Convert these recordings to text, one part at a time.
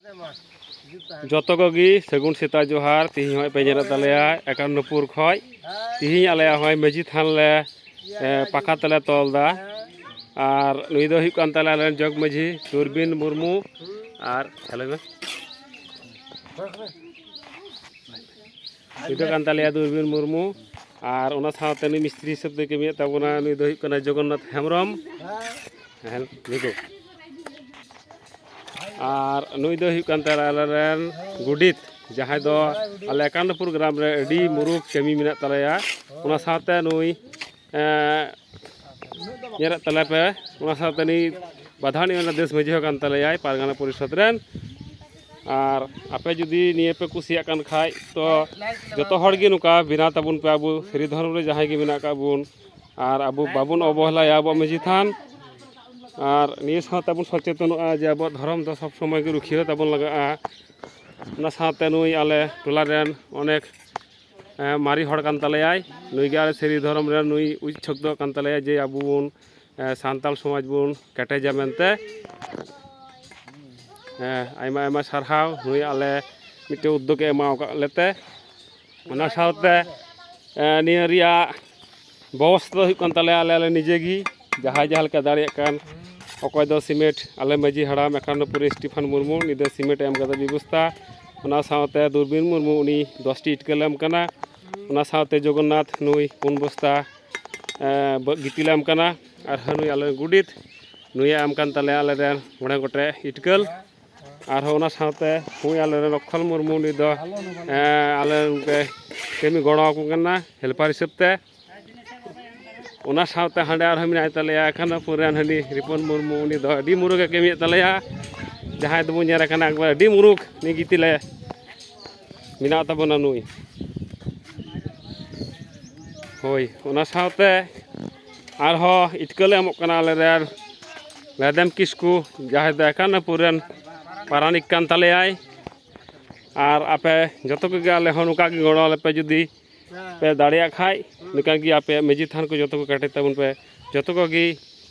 जतो कोगी सगुन सेता जोहार तिहिं हय पे जेरा तलेया 91 खय तिहिं आले हय मेजी थान ले पाका तले तलदा और नुई दो हुयुग कान ताले आले जग माझी दूरबीन मुर्मू और हेलो में नुई दो कान तालेया दूरबीन मुर्मू और उना साथे नुई मिस्त्री हिसाब ते कमिया ताबोना नुई दो हुयुग काना जगन्नाथ हेमब्रम हेल नुई और नुई दो हुयुग कान ताले आले रेन गुडित जहां दो आले 91 ग्राम रे अडी मुरुक कमी मेना तालेया उना साथे नुई ये तले पे बाधानी देश मजी होगान तलेयाय पारगाना परिषद रेन और आपे जुदी निये पे कुसिया कान खाय तो जतो हड़गी नुका बिना ताबुन पे आबू श्री धर्म रे जहां गे मेना का बुन और आबू बाबुन अवहेलाया आबो मजी थान और निये साथे बुन सचेतनोआ जे आबो धर्म दो सब समय के रुखिया ताबुन लगा ना साथे नुई आले टोला रेन अनेक मारी हड़ कान तलेयाय नुई गे श्री धर्म रे नुई उच्छक दो कान तलेया जे आबू बुन सान्ताल समाज बुन केटेजा मेनते आयमा आयमा सारहाव नुई आले मिटे उद्योग एमा लेते ओना साथे निया रिया व्यवस्था हुयुग कान तलेया आले निजे गी जहां जहां लेका दाड़े कान अकय दो सीमेंट आले मजी हड़ाम 91 स्टीफन मुर्मू निदे सीमेंट एम कदा व्यवस्था ओना साथे दूरबीन मुर्मू उनी 10 टी इटकेल एम कना ओना साथे जगन्नाथ नुई 5 बस्ता गितिल एम कना और नुई आले गुडित नुई एम कान ताले आले रेन 9 गोटे इटकेल और ओना साथे हुई आले रेन अक्षल मुर्मू उनी दो आले कमी गड़ो को कना हेल्पर हिसाब ते ओना साथे हांडे आर मेनाय तालेया 91 रेन हांडी रिपन मुर्मू उनी दो अडी मुरुक कमी तालेया जहां दबो नेर कना एकबार अडी मुरुक नि गितिले मिना ताबोना नुई होय ओना साथे आरहो इटकेल एमोग कना आले रेन लेदेम किस्कू जहां दो 91 रेन पारानिक कान तालेयाय और आपे जतो के आले हो नुका के गड़ो पे जुदी पे दाड़िया खाय नुका गी आपे मेजी थान को जतो को काटे ताबुन पे जतो को गी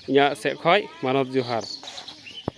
इया से खय मानव जोहार।